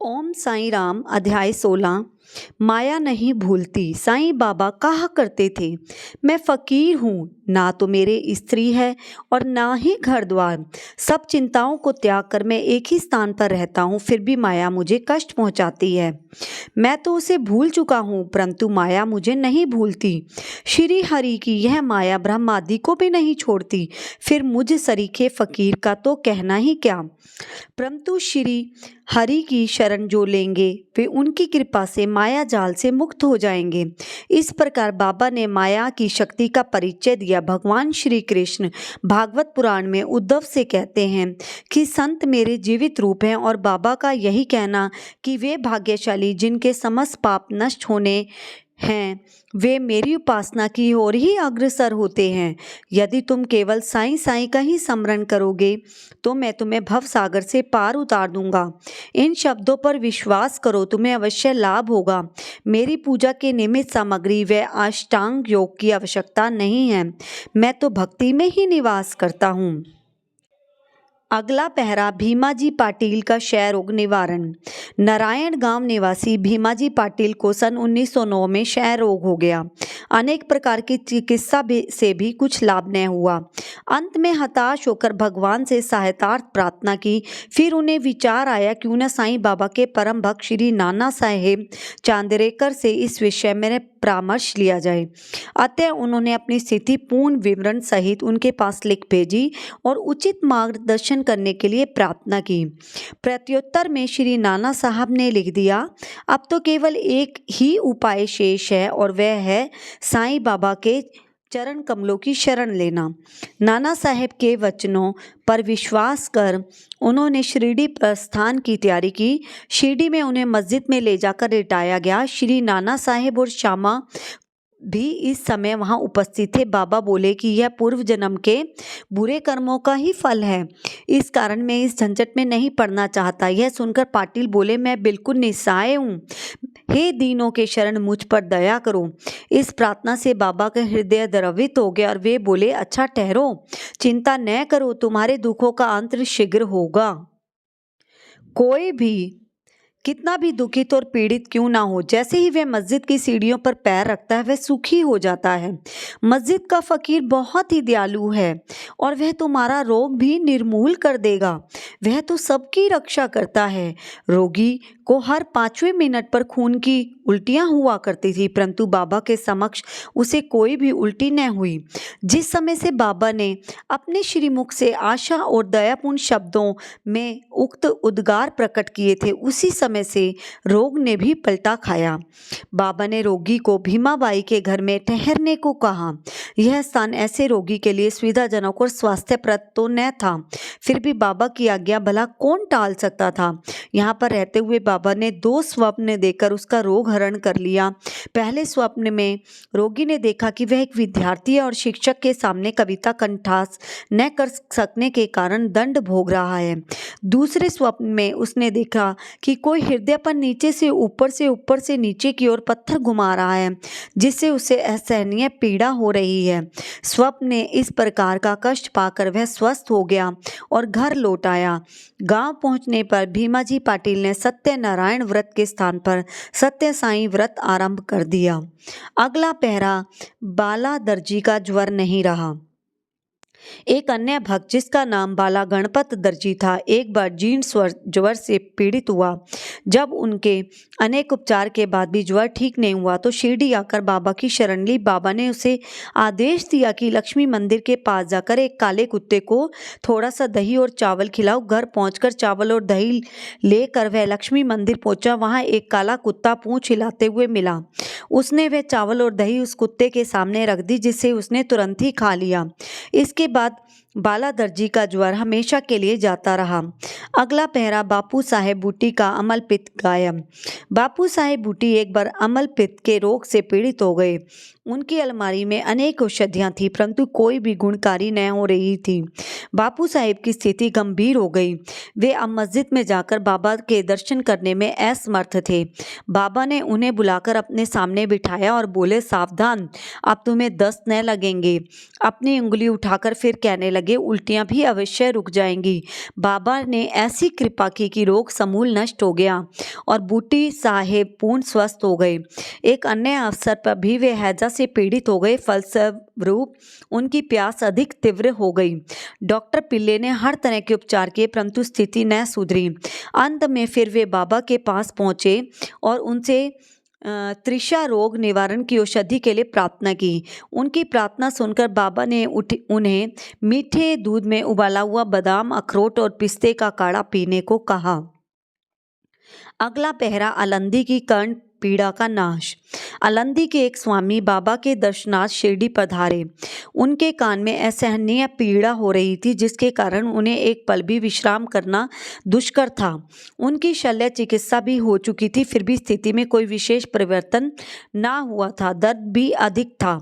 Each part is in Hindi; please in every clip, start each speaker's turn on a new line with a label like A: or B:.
A: ओम साईं राम अध्याय 16। माया नहीं भूलती। साईं बाबा कहा करते थे, मैं फ़कीर हूँ, ना तो मेरे स्त्री है और ना ही घर द्वार। सब चिंताओं को त्याग कर मैं एक ही स्थान पर रहता हूँ, फिर भी माया मुझे कष्ट पहुँचाती है। मैं तो उसे भूल चुका हूँ, परंतु माया मुझे नहीं भूलती। श्री हरि की यह माया ब्रह्म आदि को भी नहीं छोड़ती, फिर मुझ सरीखे फ़कीर का तो कहना ही क्या। परंतु श्री हरि की शरण जो लेंगे वे उनकी कृपा से माया जाल से मुक्त हो जाएंगे। इस प्रकार बाबा ने माया की शक्ति का परिचय दिया। भगवान श्री कृष्ण भागवत पुराण में उद्धव से कहते हैं कि संत मेरे जीवित रूप हैं, और बाबा का यही कहना कि वे भाग्यशाली जिनके समस्त पाप नष्ट होने हैं, वे मेरी उपासना की ओर ही अग्रसर होते हैं। यदि तुम केवल साईं साईं का ही स्मरण करोगे तो मैं तुम्हें भव सागर से पार उतार दूंगा। इन शब्दों पर विश्वास करो, तुम्हें अवश्य लाभ होगा। मेरी पूजा के निमित्त सामग्री व अष्टांग योग की आवश्यकता नहीं है, मैं तो भक्ति में ही निवास करता हूँ। अगला पहरा भीमाजी पाटिल का क्षय रोग निवारण। नारायण गांव निवासी भीमाजी पाटिल को सन 1909 में क्षय रोग हो गया। अनेक प्रकार की चिकित्सा से भी कुछ लाभ न हुआ। अंत में हताश होकर भगवान से सहायतार्थ प्रार्थना की। फिर उन्हें विचार आया क्यों न साईं बाबा के परम भक्त श्री नाना साहेब चांदेरेकर से इस विषय में परामर्श लिया जाए। अतः उन्होंने अपनी स्थिति पूर्ण विवरण सहित उनके पास लिख भेजी और उचित मार्गदर्शन करने के लिए प्रार्थना की। प्रत्युत्तर में श्री नाना साहब ने लिख दिया, अब तो केवल एक ही उपाय शेष है, और वह है साईं बाबा के चरण कमलों की शरण लेना। नाना साहब के वचनों पर विश्वास कर उन्होंने शिरडी प्रस्थान की तैयारी की। शिरडी में उन्हें मस्जिद में ले जाकर लिटाया गया। श्री नाना साहब और श्यामा भी इस समय वहां उपस्थित थे। बाबा बोले कि यह पूर्व जन्म के बुरे कर्मों का ही फल है, इस कारण मैं इस झंझट में नहीं पड़ना चाहता। यह सुनकर पाटिल बोले, मैं बिल्कुल निस्सहाय हूँ, हे दीनों के शरण मुझ पर दया करो। इस प्रार्थना से बाबा का हृदय द्रवित हो गया और वे बोले, अच्छा ठहरो, चिंता न करो, तुम्हारे दुखों का अंत शीघ्र होगा। कोई भी कितना भी दुखित और पीड़ित क्यों ना हो, जैसे ही वह मस्जिद की सीढ़ियों पर पैर रखता है वह सुखी हो जाता है। मस्जिद का फकीर बहुत ही दयालु है और वह तुम्हारा रोग भी निर्मूल कर देगा। वह तो सबकी रक्षा करता है। रोगी को हर 5वें मिनट पर खून की उल्टियां हुआ करती थी, परंतु बाबा के समक्ष उसे कोई भी उल्टी न हुई। जिस समय से बाबा ने अपने श्रीमुख से आशा और दयापूर्ण शब्दों में उक्त उद्गार प्रकट किए थे, उसी समय से रोग ने भी पलटा खाया। बाबा ने रोगी को भीमाबाई के घर में ठहरने को कहा। यह स्थान ऐसे रोगी के लिए सुविधाजनक और स्वास्थ्यप्रद तो न था, फिर भी बाबा की आज्ञा भला कौन टाल सकता था। यहाँ पर रहते हुए बाबा ने 2 स्वप्न देकर उसका रोग हरण कर लिया। पहले स्वप्न में रोगी ने देखा कि वह एक विद्यार्थी है और शिक्षक के सामने कविता कंठास न कर सकने के कारण दंड भोग रहा है। दूसरे स्वप्न में उसने देखा कि कोई हृदय पर नीचे से ऊपर से नीचे की ओर पत्थर घुमा रहा है, जिससे उसे असहनीय पीड़ा हो रही है। स्वप्न में इस प्रकार का कष्ट पाकर वह स्वस्थ हो गया और घर लौट आया। गांव पहुंचने पर भीमाजी पाटिल ने सत्यनारायण व्रत के स्थान पर सत्य साईं व्रत आरंभ कर दिया। अगला पहरा बाला दर्जी का ज्वर नहीं रहा। एक अन्य भक्त जिसका नाम बाला गणपत दर्जी था, एक बार जीर्ण ज्वर से पीड़ित हुआ। जब उनके अनेक उपचार के बाद भी ज्वर ठीक नहीं हुआ तो शिरडी आकर बाबा की शरण ली। बाबा ने उसे आदेश दिया कि लक्ष्मी मंदिर के पास जाकर एक काले कुत्ते को थोड़ा सा दही और चावल खिलाओ। घर पहुंचकर चावल और दही लेकर वह लक्ष्मी मंदिर पहुंचा। वहां एक काला कुत्ता पूंछ हिलाते हुए मिला। उसने वह चावल और दही उस कुत्ते के सामने रख दी, जिसे उसने तुरंत ही खा लिया। इसके बाद बाला दर्जी का ज्वर हमेशा के लिए जाता रहा। अगला पहरा बापू साहेब बूटी का अमल पित्त गायब। बापू साहेब बूटी एक बार अमल पित्त के रोग से पीड़ित हो गए। उनकी अलमारी में अनेक औषधियां थी, परंतु कोई भी गुणकारी न हो रही थी। बापू साहेब की स्थिति गंभीर हो गई। वे अब मस्जिद में जाकर बाबा के दर्शन करने में असमर्थ थे। बाबा ने उन्हें बुलाकर अपने सामने बिठाया और बोले, सावधान, अब तुम्हें दस्त न लगेंगे। अपनी उंगली उठाकर फिर कहने लगे, लगे, उल्टियां भी अवश्य रुक जाएंगी। बाबा ने ऐसी कृपा की कि रोग समूल नष्ट हो गया और बूटी साहेब पूर्ण स्वस्थ हो गए। एक अन्य अवसर पर भी वे हैजा से पीड़ित हो गए, फलस्वरूप उनकी प्यास अधिक तीव्र हो गई। डॉक्टर पिल्ले ने हर तरह के उपचार किए, परंतु स्थिति न सुधरी। अंत में फिर वे बाबा के पास पहुंचे और उनसे तृषा रोग निवारण की औषधि के लिए प्रार्थना की। उनकी प्रार्थना सुनकर बाबा ने उन्हें मीठे दूध में उबाला हुआ बादाम, अखरोट और पिस्ते का काढ़ा पीने को कहा। अगला पहरा आलंदी की कर्ण पीड़ा का नाश। आलंदी के एक स्वामी बाबा के दर्शनार्थ शिरडी पधारे। उनके कान में असहनीय पीड़ा हो रही थी, जिसके कारण उन्हें एक पल भी विश्राम करना दुष्कर था। उनकी शल्य चिकित्सा भी हो चुकी थी, फिर भी स्थिति में कोई विशेष परिवर्तन ना हुआ था, दर्द भी अधिक था।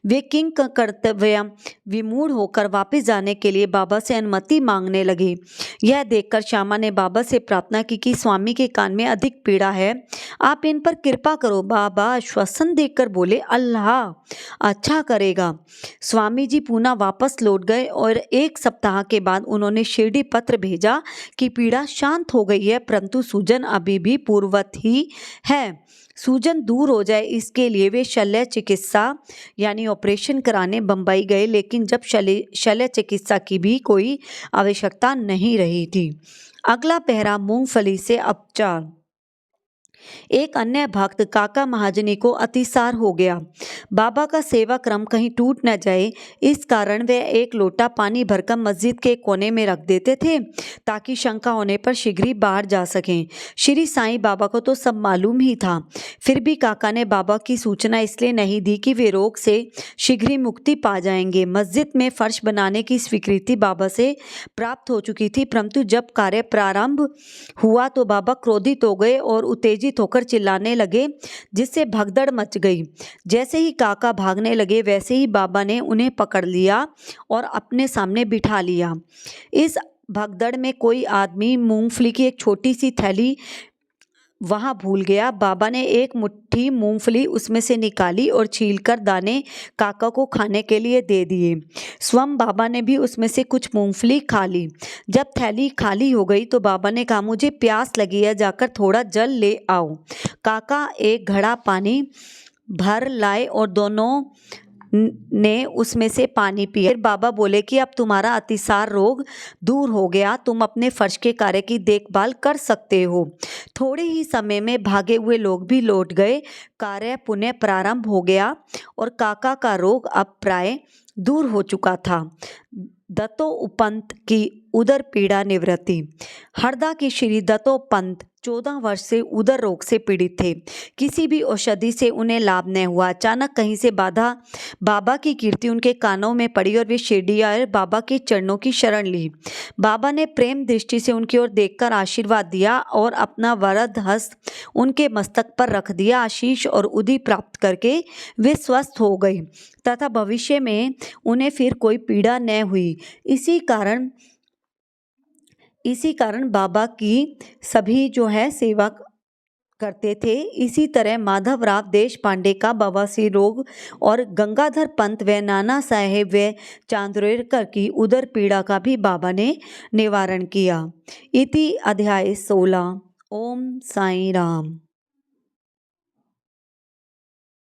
A: वे किंग कर्तव्य विमूढ़ होकर वापस जाने के लिए बाबा से अनुमति मांगने लगे। यह देखकर श्यामा ने बाबा से प्रार्थना की कि स्वामी के कान में अधिक पीड़ा है, आप इन पर कृपा करो। बाबा आश्वासन देकर बोले, अल्लाह अच्छा करेगा। स्वामी जी पुनः वापस लौट गए और एक सप्ताह के बाद उन्होंने शिरडी पत्र भेजा कि पीड़ा शांत हो गई है, परंतु सूजन अभी भी पूर्ववत ही है। सूजन दूर हो जाए इसके लिए वे शल्य चिकित्सा यानी ऑपरेशन कराने बम्बई गए, लेकिन जब शल्य चिकित्सा की भी कोई आवश्यकता नहीं रही थी। अगला पहरा मूंगफली से उपचार। एक अन्य भक्त काका महाजनी को अतिसार हो गया। बाबा का सेवा क्रम कहीं टूट न जाए, इस कारण वे एक लोटा पानी भरकर मस्जिद के कोने में रख देते थे, ताकि शंका होने पर शीघ्र ही बाहर जा सकें। श्री साईं बाबा को तो सब मालूम ही था, फिर भी काका ने बाबा की सूचना इसलिए नहीं दी कि वे रोग से शीघ्र ही मुक्ति पा जाएंगे। मस्जिद में फर्श बनाने की स्वीकृति बाबा से प्राप्त हो चुकी थी, परंतु जब कार्य प्रारंभ हुआ तो बाबा क्रोधित हो गए और उत्तेजित होकर चिल्लाने लगे, जिससे भगदड़ मच गई। जैसे ही काका भागने लगे, वैसे ही बाबा ने उन्हें पकड़ लिया और अपने सामने बिठा लिया। इस भगदड़ में कोई आदमी मूंगफली की एक छोटी सी थैली वहां भूल गया। बाबा ने एक मुट्ठी मूंगफली उसमें से निकाली और छीलकर दाने काका को खाने के लिए दे दिए। स्वयं बाबा ने भी उसमें से कुछ मूंगफली खा ली। जब थैली खाली हो गई तो बाबा ने कहा, मुझे प्यास लगी है, जाकर थोड़ा जल ले आओ। काका एक घड़ा पानी भर लाए और दोनों ने उसमें से पानी पिया। फिर बाबा बोले कि अब तुम्हारा अतिसार रोग दूर हो गया, तुम अपने फर्श के कार्य की देखभाल कर सकते हो। थोड़े ही समय में भागे हुए लोग भी लौट गए। कार्य पुनः प्रारंभ हो गया और काका का रोग अब प्राय दूर हो चुका था। दत्तोपंत की उदर पीड़ा निवृत्ति। हरदा के श्री दत्तोपंत 14 वर्ष से उदर रोग से पीड़ित थे। किसी भी औषधि से उन्हें लाभ न हुआ। अचानक कहीं से बाबा की कीर्ति उनके कानों में पड़ी और वे शिरडी आए, बाबा के चरणों की शरण ली। बाबा ने प्रेम दृष्टि से उनकी ओर देखकर आशीर्वाद दिया और अपना वरद हस्त उनके मस्तक पर रख दिया। आशीष और उदि प्राप्त करके वे स्वस्थ हो गए तथा भविष्य में उन्हें फिर कोई पीड़ा न हुई। इसी कारण बाबा की सभी जो है सेवा करते थे। इसी तरह माधवराव देश पांडे का बवासीर रोग और गंगाधर पंत व नाना साहेब व चांदोरकर की उदर पीड़ा का भी बाबा ने निवारण किया। इति अध्याय 16। ओम साई राम।